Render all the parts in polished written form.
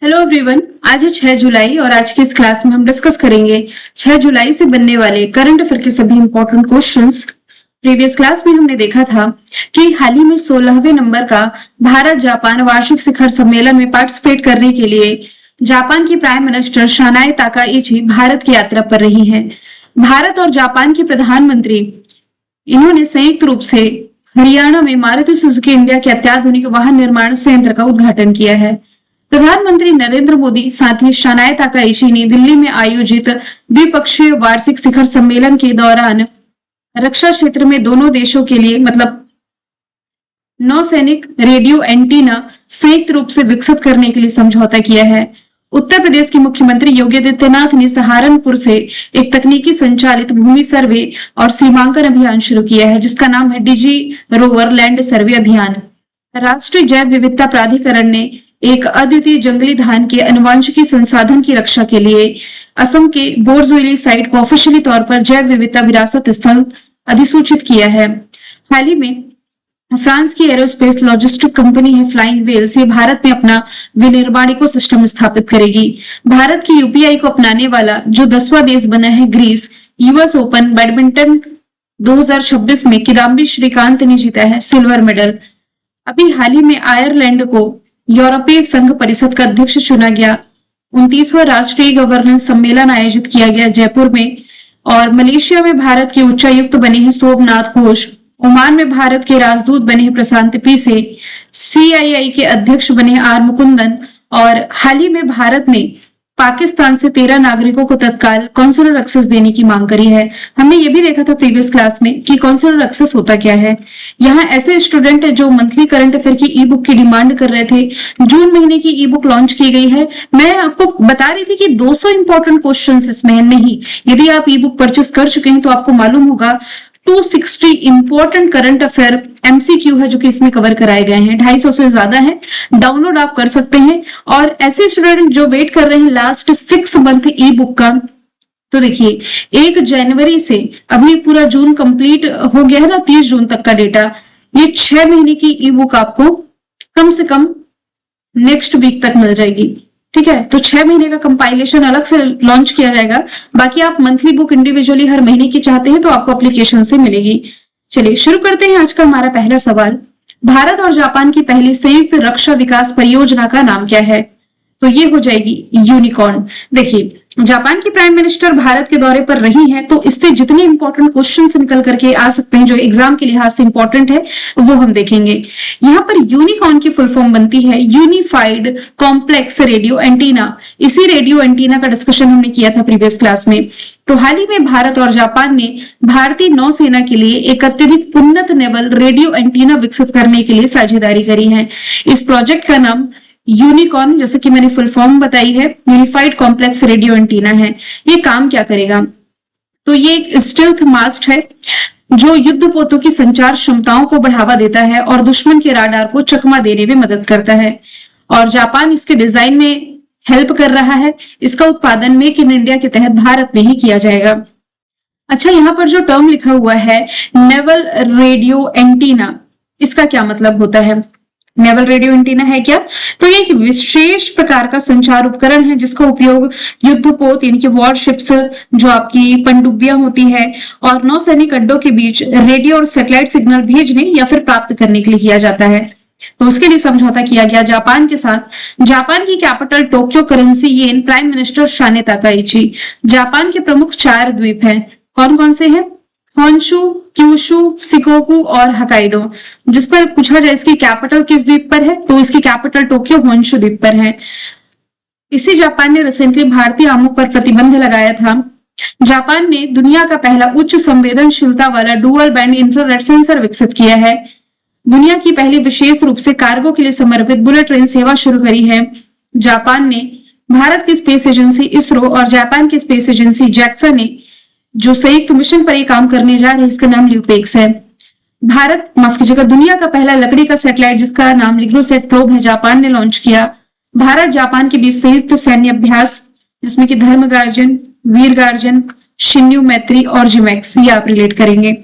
Hello everyone. आज है 6 जुलाई और आज की इस क्लास में हम डिस्कस करेंगे 6 जुलाई से बनने वाले करंट अफेयर के सभी इंपॉर्टेंट क्वेश्चंस। प्रीवियस क्लास में हमने देखा था कि हाल ही में 16वें नंबर का भारत जापान वार्षिक शिखर सम्मेलन में पार्टिसिपेट करने के लिए जापान की प्राइम मिनिस्टर शानाए ताकाइची भारत की यात्रा पर रही हैं। भारत और जापान की प्रधानमंत्री इन्होंने संयुक्त रूप से हरियाणा में मारुति सुजुकी इंडिया के अत्याधुनिक वाहन निर्माण संयंत्र का उद्घाटन किया है। प्रधानमंत्री नरेंद्र मोदी साथ ही शानाए ताकाइची ने दिल्ली में आयोजित द्विपक्षीय वार्षिक शिखर सम्मेलन के दौरान रक्षा क्षेत्र में दोनों देशों के लिए नौसैनिक रेडियो एंटीना संयुक्त रूप से विकसित करने के लिए समझौता किया है। उत्तर प्रदेश के मुख्यमंत्री योगी आदित्यनाथ ने सहारनपुर से एक तकनीकी संचालित भूमि सर्वे और सीमांकन अभियान शुरू किया है, जिसका नाम है डिजी रोवर लैंड सर्वे अभियान। राष्ट्रीय जैव विविधता प्राधिकरण ने एक अद्वितीय जंगली धान के अनुवांशिकी संसाधन की रक्षा के लिए असम के बोरजोली साइट को ऑफिशियली तौर पर जैव विविधता विरासत स्थल अधिसूचित किया है। हाल ही में फ्रांस की एरोस्पेस लॉजिस्टिक कंपनी है फ्लाइंग व्हेल्स, ये भारत में अपना विनिर्माण इकोसिस्टम स्थापित करेगी। भारत की यूपीआई को अपनाने वाला जो 10वां देश बना है ग्रीस। यूएस ओपन बैडमिंटन 2026 में किदाम्बी श्रीकांत ने जीता है सिल्वर मेडल। अभी हाल ही में आयरलैंड को यूरोपीय संघ परिषद का अध्यक्ष चुना गया। 29वां राष्ट्रीय गवर्नेंस सम्मेलन आयोजित किया गया जयपुर में। और मलेशिया में भारत के उच्चायुक्त बने हैं सोमनाथ घोष। ओमान में भारत के राजदूत बने हैं प्रशांत पी से। सीआईआई के अध्यक्ष बने हैं आर मुकुंदन। और हाल ही में भारत ने पाकिस्तान से 13 नागरिकों को तत्काल कॉन्सुलर एक्सेस देने की मांग करी है। हमने ये भी देखा था प्रीवियस क्लास में कि कॉन्सुलर एक्सेस होता क्या है। यहाँ ऐसे स्टूडेंट है जो मंथली करंट अफेयर की ई बुक की डिमांड कर रहे थे। जून महीने की ई बुक लॉन्च की गई है। मैं आपको बता रही थी कि 200 इंपॉर्टेंट क्वेश्चन इसमें है। नहीं, यदि आप ई बुक परचेस कर चुके हैं तो आपको मालूम होगा 260 इंपॉर्टेंट करंट अफेयर एमसीक्यू है जो कि इसमें कवर कराए गए हैं। 250 से ज्यादा है। डाउनलोड आप कर सकते हैं। और ऐसे स्टूडेंट जो वेट कर रहे हैं लास्ट 6 मंथ ई बुक का, तो देखिए 1 जनवरी से अभी पूरा जून कंप्लीट हो गया है ना, 30 जून तक का डेटा। ये 6 महीने की ई बुक आपको कम से कम नेक्स्ट वीक तक मिल जाएगी। ठीक है, तो 6 महीने का कंपाइलेशन अलग से लॉन्च किया जाएगा। बाकी आप मंथली बुक इंडिविजुअली हर महीने की चाहते हैं तो आपको एप्लीकेशन से मिलेगी। चलिए शुरू करते हैं आज का हमारा पहला सवाल। भारत और जापान की पहली संयुक्त रक्षा विकास परियोजना का नाम क्या है? तो ये हो जाएगी यूनिकॉर्न। देखिए, जापान की प्राइम मिनिस्टर भारत के दौरे पर रही हैं, तो इससे जितने इंपॉर्टेंट क्वेश्चंस निकल करके आ सकते हैं जो एग्जाम के लिहाज से इंपॉर्टेंट है वो हम देखेंगे। यहाँ पर यूनिकॉर्न की फुल फॉर्म बनती है यूनिफाइड कॉम्प्लेक्स रेडियो एंटीना। इसी रेडियो एंटीना का डिस्कशन हमने किया था प्रीवियस क्लास में। तो हाल ही में भारत और जापान ने भारतीय नौसेना के लिए एक अत्यधिक उन्नत नेवल रेडियो एंटीना विकसित करने के लिए साझेदारी करी है। इस प्रोजेक्ट का नाम यूनिकॉर्न, जैसे कि मैंने फुल फॉर्म बताई है, यूनिफाइड कॉम्प्लेक्स रेडियो एंटीना है। ये काम क्या करेगा? तो ये एक स्टेल्थ मास्ट है जो युद्धपोतों की संचार क्षमताओं को बढ़ावा देता है और दुश्मन के राडार को चकमा देने में मदद करता है। और जापान इसके डिजाइन में हेल्प कर रहा है। इसका उत्पादन मेक इन इंडिया के तहत भारत में ही किया जाएगा। अच्छा, यहाँ पर जो टर्म लिखा हुआ है नेवल रेडियो एंटीना, इसका क्या मतलब होता है? नेवल रेडियो एंटीना है क्या? तो ये एक विशेष प्रकार का संचार उपकरण है जिसका उपयोग युद्धपोत यानी कि वॉरशिप्स, जो आपकी पनडुब्बियां होती है, और नौसैनिक अड्डों के बीच रेडियो और सैटेलाइट सिग्नल भेजने या फिर प्राप्त करने के लिए किया जाता है। तो उसके लिए समझौता किया गया जापान के साथ। जापान की capital Tokyo, currency yen, prime minister शाने ताकाइची। जापान के प्रमुख 4 द्वीप हैं। कौन कौन से हैं? होन्शु, क्यूशु, शिकोकू और हकाइडो। जिस पर पूछा जाए इसकी कैपिटल किस द्वीप पर है, तो इसकी कैपिटल टोक्यो होन्शु द्वीप पर है। इसी जापान ने रिसेंटली भारतीय आमों पर प्रतिबंध लगाया था। जापान ने दुनिया का पहला उच्च संवेदनशीलता वाला डुअल बैंड इंफ्रारेड सेंसर विकसित किया है। दुनिया की पहली विशेष रूप से कार्गो के लिए समर्पित बुलेट ट्रेन सेवा शुरू करी है। जापान ने भारत की स्पेस एजेंसी इसरो और जापान की स्पेस एजेंसी जैक्सा ने जो संयुक्त मिशन पर ये काम करने जा रहे हैं, इसका नाम ल्यूपेक्स है। भारत, माफ कीजिएगा, दुनिया का पहला लकड़ी का सैटेलाइट जिसका नाम लिग्नोसेट प्रोब है, जापान ने लॉन्च किया। भारत जापान के बीच संयुक्त सैन्य अभ्यास जिसमें कि धर्म गार्जन, वीर गार्जन, शिन्यू मैत्री और जिमैक्स, ये आप रिलेट करेंगे।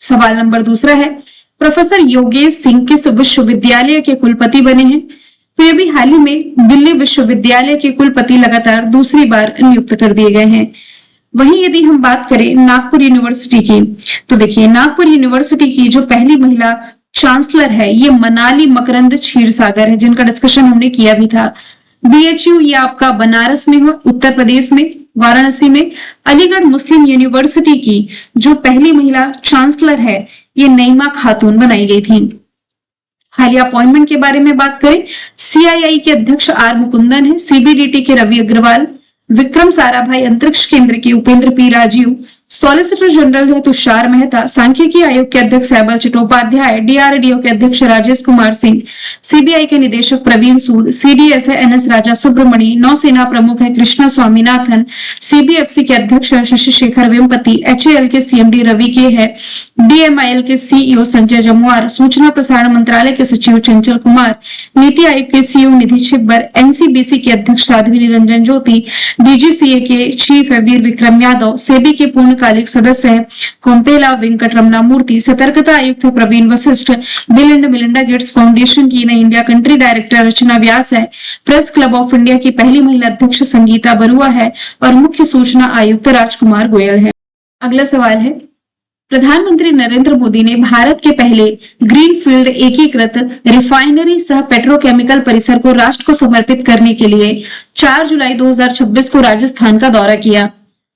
सवाल नंबर 2 है, प्रोफेसर योगेश सिंह किस विश्वविद्यालय के कुलपति बने हैं? तो ये भी हाल ही में दिल्ली विश्वविद्यालय के कुलपति लगातार दूसरी बार नियुक्त कर दिए गए हैं। वहीं यदि हम बात करें नागपुर यूनिवर्सिटी की, तो देखिए नागपुर यूनिवर्सिटी की जो पहली महिला चांसलर है ये मनाली मकरंद क्षीरसागर है, जिनका डिस्कशन हमने किया भी था। बीएचयू ये आपका बनारस में हो, उत्तर प्रदेश में वाराणसी में। अलीगढ़ मुस्लिम यूनिवर्सिटी की जो पहली महिला चांसलर है ये नईमा खातून बनाई गई थी। हालिया अपॉइंटमेंट के बारे में बात करें, सीआईआई के अध्यक्ष आर मुकुंदन है, सीबीडीटी के रवि अग्रवाल, विक्रम साराभाई अंतरिक्ष केंद्र के Upendra P Rajeev, solicitor general है तुषार मेहता, सांख्यिकी आयोग के अध्यक्ष सैबल चट्टोपाध्याय, डीआरडीओ के अध्यक्ष राजेश कुमार सिंह, सीबीआई के निदेशक प्रवीण सूद, सीडीएस है एनएस राजा सुब्रमणी, नौसेना प्रमुख है कृष्णा स्वामीनाथन, सीबीएफसी के अध्यक्ष शशि शेखर वेम्पति, एचएएल के सीएमडी रवि के है, डीएमआईएल के सीईओ संजय जमुआर, सूचना प्रसारण मंत्रालय के सचिव चंचल कुमार, नीति आयोग के सीईओ निधि छिब्बर, एनसीबीसी के अध्यक्ष साध्वी निरंजन ज्योति, डीजीसीए के चीफ है वीर विक्रम यादव, सेबी के पूर्णकालिक सदस्य है कोम्पेला वेंकट रमना मूर्ति, सतर्कता आयुक्त है Praveen Vashisht, Bill and Melinda Gates foundation की नई India country director Rachna Vyas है, प्रेस क्लब ऑफ इंडिया की पहली महिला अध्यक्ष संगीता बरुआ है और मुख्य सूचना आयुक्त राजकुमार गोयल है। अगला सवाल है, प्रधानमंत्री नरेंद्र मोदी ने भारत के पहले ग्रीनफील्ड एकीकृत रिफाइनरी सह पेट्रोकेमिकल परिसर को राष्ट्र को समर्पित करने के लिए 4 जुलाई 2026 को राजस्थान का दौरा किया।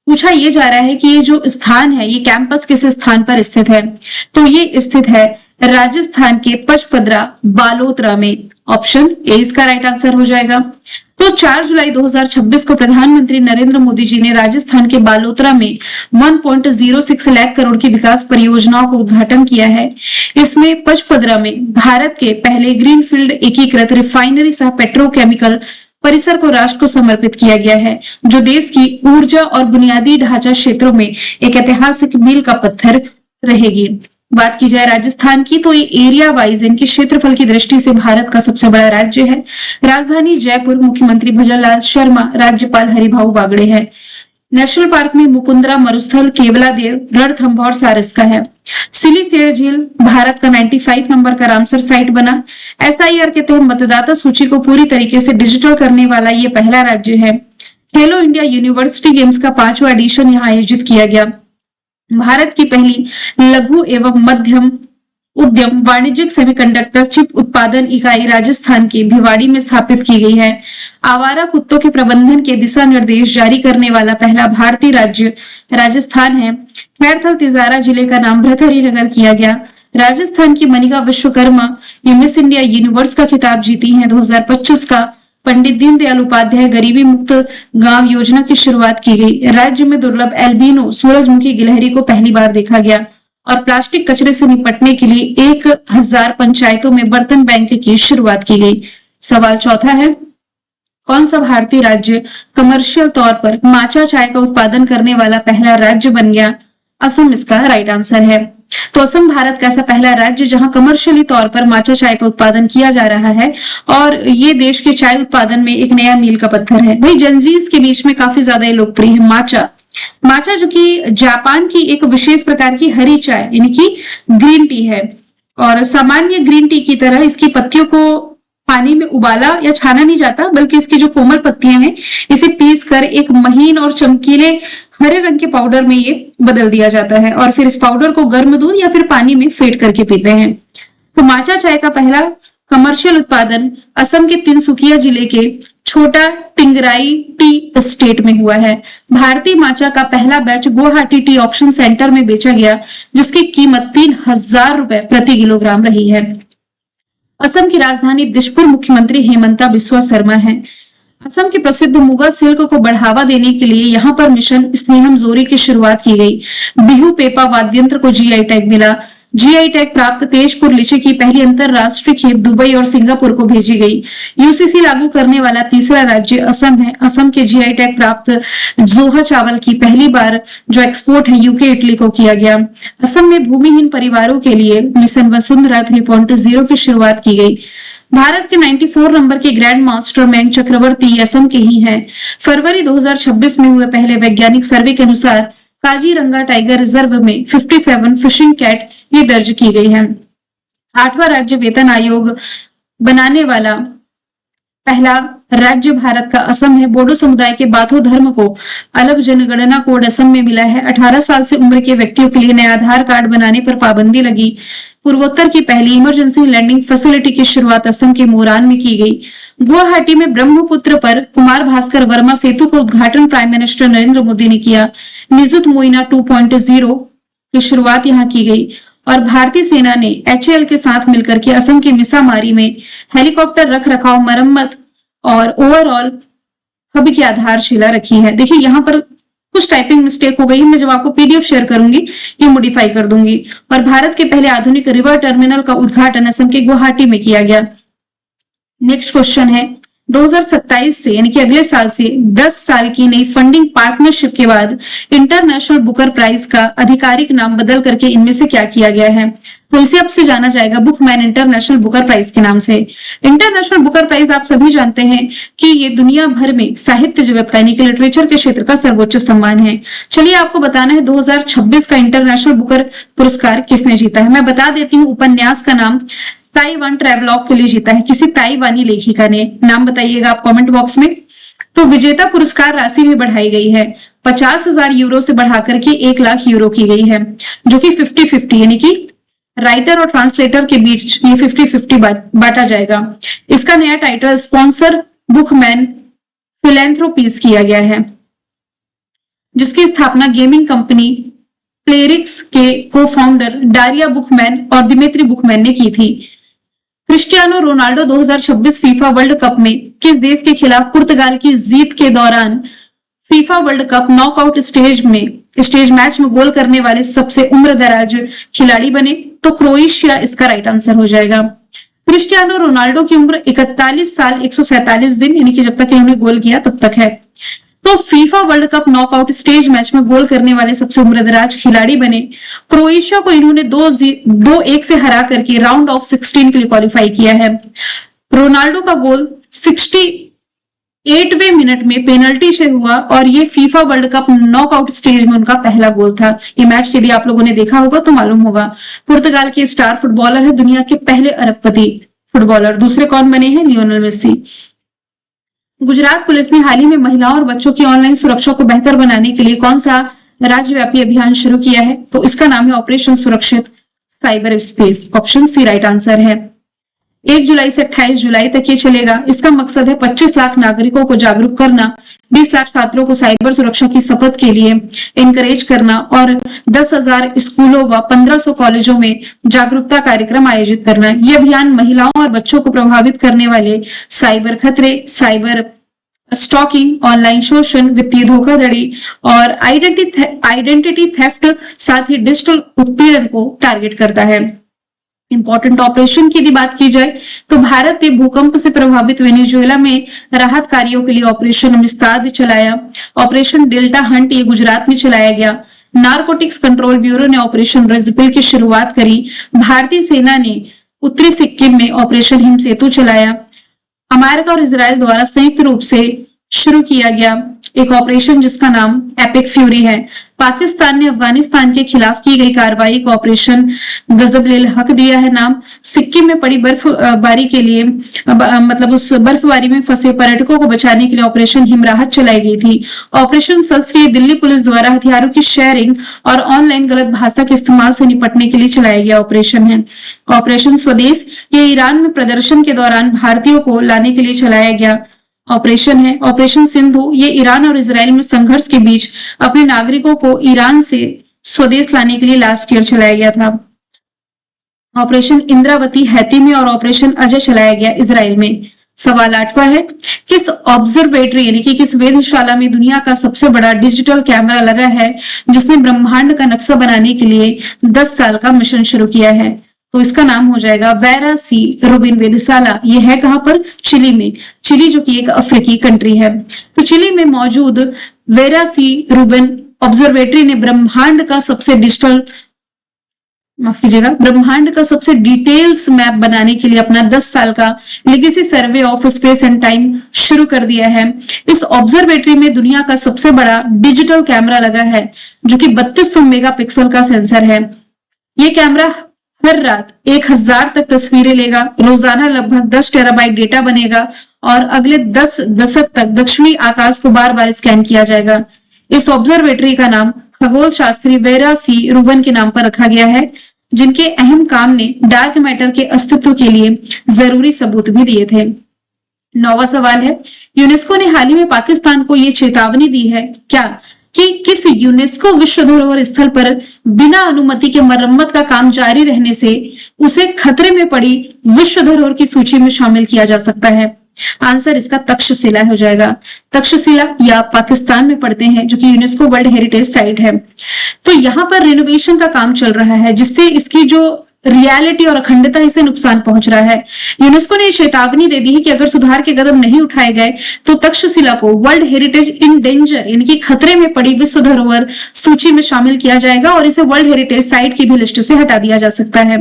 पूछा यह जा रहा है कि ये जो स्थान है ये कैंपस किस स्थान पर स्थित है, तो ये स्थित है राजस्थान के पचपदरा बालोतरा में। ऑप्शन ए इसका राइट आंसर हो जाएगा। तो 4 जुलाई 2026 को प्रधानमंत्री नरेंद्र मोदी जी ने राजस्थान के बालोतरा में 1.06 लाख करोड़ की विकास परियोजनाओं का उद्घाटन किया है। इसमें पचपदरा में भारत के पहले ग्रीनफील्ड एकीकृत रिफाइनरी सह पेट्रोकेमिकल परिसर को राष्ट्र को समर्पित किया गया है, जो देश की ऊर्जा और बुनियादी ढांचा क्षेत्रों में एक ऐतिहासिक मील का पत्थर रहेगी। बात की जाए राजस्थान की, तो ये एरिया वाइज इनके क्षेत्रफल की दृष्टि से भारत का सबसे बड़ा राज्य है। राजधानी जयपुर, मुख्यमंत्री भजनलाल शर्मा, राज्यपाल हरिभाऊ बागड़े है। नेशनल पार्क में मुकुंदरा, मरुस्थल, केवलादेव, रणथंभौर सारिस्का है। सिलीसेड़ झील भारत का 95 नंबर का रामसर साइट बना। एसआईआर के तहत मतदाता सूची को पूरी तरीके से डिजिटल करने वाला ये पहला राज्य है। खेलो इंडिया यूनिवर्सिटी गेम्स का 5वां एडिशन यहाँ आयोजित किया गया। भारत की पहली लघु एवं मध्यम उद्यम वाणिज्यिक सेमीकंडक्टर चिप उत्पादन इकाई राजस्थान के भिवाड़ी में स्थापित की गई है। आवारा कुत्तों के प्रबंधन के दिशा निर्देश जारी करने वाला पहला भारतीय राज्य राजस्थान है। खैरथल तिजारा जिले का नाम भृतहरि नगर किया गया। राजस्थान की मनिका विश्वकर्मा ये मिस इंडिया यूनिवर्स का खिताब जीती हैं 2025 का। पंडित दीनदयाल उपाध्याय गरीबी मुक्त गांव योजना की शुरुआत की गई। राज्य में दुर्लभ एल्बिनो सूरजमुखी गिलहरी को पहली बार देखा गया। और प्लास्टिक कचरे से निपटने के लिए 1000 पंचायतों में बर्तन बैंक की शुरुआत की गई। सवाल चौथा है, कौन सा भारतीय राज्य कमर्शियल तौर पर माचा चाय का उत्पादन करने वाला पहला राज्य बन गया? असम इसका राइट आंसर है। तो असम भारत का ऐसा पहला राज्य जहां कमर्शियली तौर पर माचा चाय का उत्पादन किया जा रहा है और ये देश के चाय उत्पादन में एक नया मील का पत्थर है। भाई जनजीज के बीच में काफी ज्यादा लोकप्रिय है माचा। माचा जो कि जापान की एक विशेष प्रकार की हरी चाय यानी कि ग्रीन टी है और सामान्य ग्रीन टी की तरह इसकी पत्तियों को पानी में उबाला या छाना नहीं जाता, बल्कि इसकी जो कोमल पत्तियां हैं इसे पीस कर एक महीन और चमकीले हरे रंग के पाउडर में ये बदल दिया जाता है और फिर इस पाउडर को गर्म दूध या फिर पानी में फेंट करके पीते हैं। तो माचा चाय का पहला कमर्शियल उत्पादन असम के तिनसुकिया जिले के छोटा टिंगराई टी एस्टेट में हुआ है। भारतीय माचा का पहला batch Guwahati T auction centre में बेचा गया, जिसकी कीमत 3000 रुपए प्रति किलोग्राम रही है। असम की राजधानी दिसपुर मुख्यमंत्री हेमंता बिस्वा शर्मा है। असम के प्रसिद्ध मुगा सिल्क को बढ़ावा देने के लिए यहाँ पर मिशन स्नेहम जोरी की शुरुआत की गई। बिहू पेपा वाद्यंत्र को जीआई टैग मिला। जीआई टैग प्राप्त तेजपुर लीची की पहली अंतरराष्ट्रीय खेप दुबई और सिंगापुर को भेजी गई। यूसीसी लागू करने वाला तीसरा राज्य असम है। असम के जीआई टैग प्राप्त जोहा चावल की पहली बार जो एक्सपोर्ट है यूके इटली को किया गया। असम में भूमिहीन परिवारों के लिए मिशन वसुंधरा 3.0 की शुरुआत की गई। भारत के 94 नंबर के ग्रैंड मास्टर मयंक चक्रवर्ती असम के ही हैं। फरवरी 2026 में हुए पहले वैज्ञानिक सर्वे के अनुसार काजीरंगा टाइगर रिजर्व में 57 फिशिंग कैट ये दर्ज की गई है। 8वां राज्य वेतन आयोग बनाने वाला पहला राज्य भारत का असम है। बोडो समुदाय के बाथो धर्म को अलग जनगणना कोड असम में मिला है। 18 साल से उम्र के व्यक्तियों के लिए नया आधार कार्ड बनाने पर पाबंदी लगी। पूर्वोत्तर की पहली इमरजेंसी लैंडिंग फैसिलिटी की शुरुआत असम के मोरान में की गई। गुवाहाटी में ब्रह्मपुत्र पर कुमार भास्कर वर्मा सेतु का उद्घाटन प्राइम मिनिस्टर नरेंद्र मोदी ने किया। निजुत मोइना 2.0 की शुरुआत यहाँ की गई। और भारतीय सेना ने HAL के साथ मिलकर के असम के मिसामारी में हेलीकॉप्टर रख रखाव, मरम्मत और ओवरऑल हब की आधारशिला रखी है। देखिए यहाँ पर कुछ टाइपिंग मिस्टेक हो गई, मैं जब आपको PDF शेयर करूंगी ये मॉडिफाई कर दूंगी। और भारत के पहले आधुनिक रिवर टर्मिनल का उद्घाटन असम के गुवाहाटी में किया गया। नेक्स्ट क्वेश्चन है 2027 से यानी कि अगले साल से 10 साल की नई फंडिंग पार्टनरशिप के बाद इंटरनेशनल बुकर प्राइज का आधिकारिक नाम बदल करके इनमें से क्या किया गया है? तो इसे अब से जाना जाएगा बुकमैन इंटरनेशनल बुकर प्राइज के नाम से। इंटरनेशनल बुकर प्राइज आप सभी जानते हैं कि ये दुनिया भर में साहित्य जगत का यानी कि लिटरेचर के क्षेत्र का सर्वोच्च सम्मान है। चलिए आपको बताना है 2026 का इंटरनेशनल बुकर पुरस्कार किसने जीता है। मैं बता देती हूँ, उपन्यास का नाम ताइवान ट्रैवलॉग के लिए जीता है किसी ताइवानी लेखिका ने। नाम बताइएगा आप कमेंट बॉक्स में। तो विजेता पुरस्कार राशि भी बढ़ाई गई है, 50,000 यूरो से बढ़ाकर के 1 लाख यूरो की गई है, जो कि 50-50 यानी कि राइटर और ट्रांसलेटर के बीच ये 50-50 बांटा जाएगा। इसका नया टाइटल स्पॉन्सर बुकमैन फिलैंथ्रोपीज किया गया है, जिसकी स्थापना गेमिंग कंपनी प्लेरिक्स के को-फाउंडर डारिया बुकमैन और दिमित्री बुकमैन ने की थी। Cristiano Ronaldo 2026 FIFA world cup में किस देश के खिलाफ पुर्तगाल की जीत के दौरान FIFA world cup knockout stage match में गोल करने वाले सबसे उम्रदराज खिलाड़ी बने? तो क्रोएशिया इसका राइट आंसर हो जाएगा। क्रिस्टियानो रोनाल्डो की उम्र 41 साल 147 दिन यानी कि जब तक इन्होंने गोल किया तब तक है। तो FIFA world cup knockout stage match में गोल करने वाले सबसे उम्रदराज खिलाड़ी बने। क्रोएशिया को इन्होंने 2-1 से हरा करके राउंड ऑफ 16 के लिए क्वालिफाई किया है। रोनाल्डो का गोल 68वें मिनट में पेनल्टी से हुआ और ये FIFA world cup knockout stage में उनका पहला गोल था। ये मैच यदि आप लोगों ने देखा होगा तो मालूम होगा। पुर्तगाल के स्टार फुटबॉलर है, दुनिया के पहले अरबपति फुटबॉलर। दूसरे कौन बने हैं? Lionel Messi. गुजरात पुलिस ने हाल ही में महिलाओं और बच्चों की ऑनलाइन सुरक्षा को बेहतर बनाने के लिए कौन सा राज्यव्यापी अभियान शुरू किया है? तो इसका नाम है operation Surakshit cyber space. Option C right answer है। 1 जुलाई से 28 जुलाई तक ये चलेगा। इसका मकसद है 25 लाख नागरिकों को जागरूक करना, 20 लाख छात्रों को साइबर सुरक्षा की शपथ के लिए इनकरेज करना और 10,000 स्कूलों व 1500 कॉलेजों में जागरूकता कार्यक्रम आयोजित करना। यह अभियान महिलाओं और बच्चों को प्रभावित करने वाले साइबर खतरे, साइबर स्टॉकिंग, ऑनलाइन शोषण, वित्तीय धोखाधड़ी और आइडेंटिटी थेफ्ट, साथ ही डिजिटल उत्पीड़न को टारगेट करता है। इंपॉर्टेंट ऑपरेशन की यदि बात की जाए तो भारत ने भूकंप से प्रभावित वेनेजुएला में राहत कार्यों के लिए ऑपरेशन अमिस्ताद चलाया। ऑपरेशन डेल्टा हंट ये गुजरात में चलाया गया। नारकोटिक्स कंट्रोल ब्यूरो ने ऑपरेशन रेजिपिल की शुरुआत करी। भारतीय सेना ने उत्तरी सिक्किम में ऑपरेशन हिमसेतु चलाया। अमेरिका और इजराइल द्वारा संयुक्त रूप से शुरू किया गया एक ऑपरेशन जिसका नाम एपिक फ्यूरी है। पाकिस्तान ने अफगानिस्तान के खिलाफ की गई कार्रवाई को ऑपरेशन गजब-ए हक दिया है नाम। सिक्किम में पड़ी बर्फबारी के लिए मतलब उस बर्फबारी में फंसे पर्यटकों को बचाने के लिए ऑपरेशन हिमराहत चलाई गई थी। ऑपरेशन शस्त्र दिल्ली पुलिस द्वारा हथियारों की शेयरिंग और ऑनलाइन गलत भाषा के इस्तेमाल से निपटने के लिए चलाया गया ऑपरेशन है। ऑपरेशन स्वदेश ये ईरान में प्रदर्शन के दौरान भारतीयों को लाने के लिए चलाया गया ऑपरेशन है। ऑपरेशन सिंधु ये ईरान और इजराइल में संघर्ष के बीच अपने नागरिकों को ईरान से स्वदेश लाने के लिए लास्ट ईयर चलाया गया था। ऑपरेशन इंद्रावती हैती में और ऑपरेशन अजय चलाया गया इजराइल में। सवाल 8वां है, किस ऑब्जर्वेटरी यानी कि किस वेधशाला में दुनिया का सबसे बड़ा डिजिटल कैमरा लगा है जिसने ब्रह्मांड का नक्शा बनाने के लिए 10 साल का मिशन शुरू किया है? तो इसका नाम हो जाएगा वेरा सी रूबिन वेधशाला। ये है कहां पर? चिली में। चिली जो कि एक अफ्रीकी कंट्री है। तो चिली में मौजूद वेरा सी रूबिन ऑब्जर्वेटरी ने ब्रह्मांड का सबसे डिटेल्स मैप बनाने के लिए अपना 10 साल का legacy survey of space and time शुरू कर दिया है। इस ऑब्जर्वेटरी में दुनिया का सबसे बड़ा डिजिटल कैमरा लगा है जो कि 3200 मेगापिक्सल का सेंसर है। ये कैमरा हर रात 1000 तक तस्वीरें लेगा, रोजाना लगभग 10 टेराबाइट डेटा बनेगा और अगले 10 दशक तक दक्षिणी आकाश को बार बार स्कैन किया जाएगा। इस ऑब्जर्वेटरी का नाम खगोल शास्त्री वेरा सी रूबन के नाम पर रखा गया है, जिनके अहम काम ने डार्क मैटर के अस्तित्व के लिए जरूरी सबूत भी दिए थे। 9वां सवाल है, यूनेस्को ने हाल ही में पाकिस्तान को ये चेतावनी दी है क्या कि किस यूनेस्को विश्व धरोहर स्थल पर बिना अनुमति के मरम्मत का काम जारी रहने से उसे खतरे में पड़ी विश्व धरोहर की सूची में शामिल किया जा सकता है। आंसर इसका तक्षशिला हो जाएगा। तक्षशिला या पाकिस्तान में पड़ते हैं, जो कि यूनेस्को वर्ल्ड हेरिटेज साइट है। तो यहाँ पर रिनोवेशन का काम चल रहा है, जिससे इसकी जो रियलिटी और अखंडता इसे नुकसान पहुंच रहा है। यूनेस्को ने चेतावनी दे दी है कि अगर सुधार के कदम नहीं उठाए गए तो तक्षशिला को वर्ल्ड हेरिटेज इन डेंजर यानी कि खतरे में पड़ी विश्व धरोहर सूची में शामिल किया जाएगा और इसे वर्ल्ड हेरिटेज साइट की भी लिस्ट से हटा दिया जा सकता है।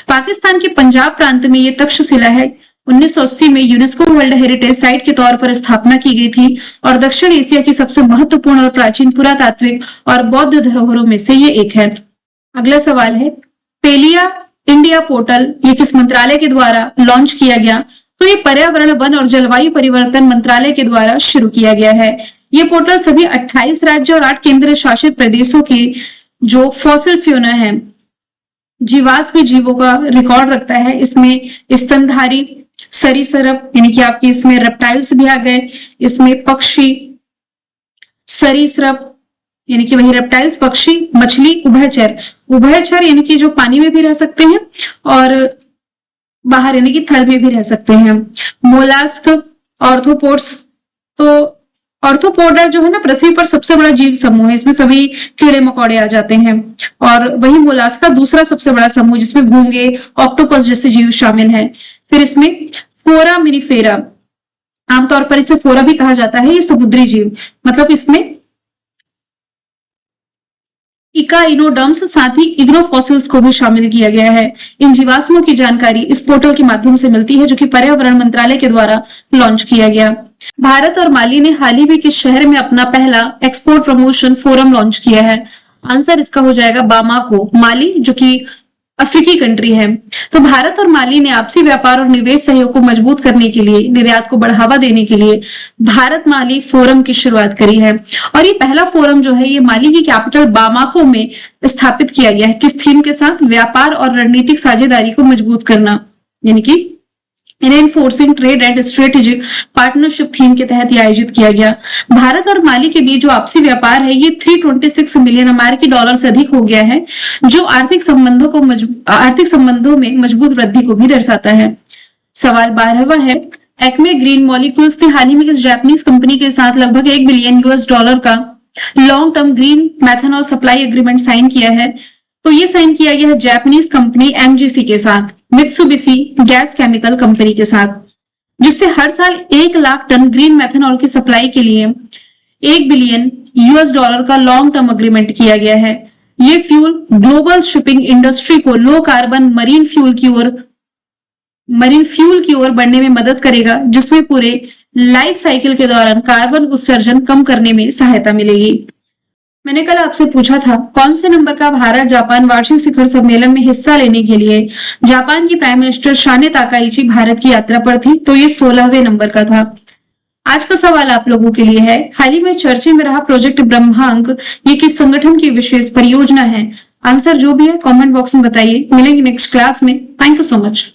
पाकिस्तान के पंजाब प्रांत में ये तक्षशिला है। 1980 में यूनेस्को वर्ल्ड हेरिटेज साइट के तौर पर स्थापना की गई थी और दक्षिण एशिया की सबसे महत्वपूर्ण और प्राचीन पुरातात्विक और बौद्ध धरोहरों में से ये एक है। अगला सवाल है, पेलिया इंडिया पोर्टल ये किस मंत्रालय के द्वारा लॉन्च किया गया? तो ये पर्यावरण, वन और जलवायु परिवर्तन मंत्रालय के द्वारा शुरू किया गया है। ये पोर्टल सभी 28 राज्य और 8 केंद्र शासित प्रदेशों के जो फॉसिल फ्यूना है, जीवाश्म जीवों का रिकॉर्ड रखता है। इसमें स्तनधारी सरीसृप यानी कि आपकी इसमें रेप्टाइल्स भी आ गए, इसमें पक्षी सरीसृप यानी कि वही रेप्टाइल्स, पक्षी, मछली, उभयचर। उभयचर यानी कि जो पानी में भी रह सकते हैं और बाहर यानी कि थल में भी रह सकते हैं। Mollusc, arthropods. तो ऑर्थ्रोपोडा जो है ना, पृथ्वी पर सबसे बड़ा जीव समूह है। इसमें सभी कीड़े मकोड़े आ जाते हैं। और वही मोलास्क का दूसरा सबसे बड़ा समूह, जिसमें घोंगे, ऑक्टोपस जैसे जीव शामिल हैं। फिर इसमें फोरामिनिफेरा, आमतौर पर इसे फोरा भी कहा जाता है, ये समुद्री जीव, मतलब इसमें इकाइनोडर्म्स साथ ही इग्नोफॉसिल्स को भी शामिल किया गया है। इन जीवाश्मों की जानकारी इस पोर्टल के माध्यम से मिलती है, जो कि पर्यावरण मंत्रालय के द्वारा लॉन्च किया गया। भारत और माली ने हाल ही में किस शहर में अपना पहला एक्सपोर्ट प्रमोशन फोरम लॉन्च किया है? आंसर इसका हो जाएगा बामाको, माली, जो कि अफ्रीकी कंट्री है। तो भारत और माली ने आपसी व्यापार और निवेश सहयोग को मजबूत करने के लिए, निर्यात को बढ़ावा देने के लिए भारत माली फोरम की शुरुआत करी है। और ये पहला फोरम जो है, ये माली की कैपिटल बामाको में स्थापित किया गया है। किस थीम के साथ? व्यापार और रणनीतिक साझेदारी को मजबूत करना, यानी कि reinforcing trade and strategic partnership theme के तहत आयोजित किया गया। भारत और माली के बीच जो आपसी व्यापार है, ये 326 मिलियन अमेरिकी डॉलर से अधिक हो गया है, जो आर्थिक संबंधों में मजबूत वृद्धि को भी दर्शाता है। सवाल 12वां है, एक्मे ग्रीन मॉलिक्यूल्स ने हाल ही में किस जापानीज कंपनी के साथ लगभग $1 बिलियन का long term green methanol supply agreement sign किया है? तो ये साइन किया गया है जापानीज कंपनी एमजीसी के साथ, मित्सुबिशी गैस केमिकल कंपनी के साथ, जिससे हर साल 1 लाख टन ग्रीन मैथनॉल की सप्लाई के लिए $1 बिलियन का लॉन्ग टर्म अग्रीमेंट किया गया है। ये फ्यूल ग्लोबल शिपिंग इंडस्ट्री को लो कार्बन मरीन फ्यूल की ओर बढ़ने में मदद करेगा, जिसमें पूरे लाइफ साइकिल के दौरान कार्बन उत्सर्जन कम करने में सहायता मिलेगी। मैंने कल आपसे पूछा था कौन से नंबर का भारत जापान वार्षिक शिखर सम्मेलन में हिस्सा लेने के लिए जापान की प्राइम मिनिस्टर शाने ताकाइची भारत की यात्रा पर थी? तो ये 16वें नंबर का था। आज का सवाल आप लोगों के लिए है, हाल ही में चर्चे में रहा प्रोजेक्ट ब्रह्मांक ये किस संगठन की विशेष परियोजना है? आंसर जो भी है कमेंट बॉक्स में बताइए। मिलेंगे नेक्स्ट क्लास में। Thank you so much.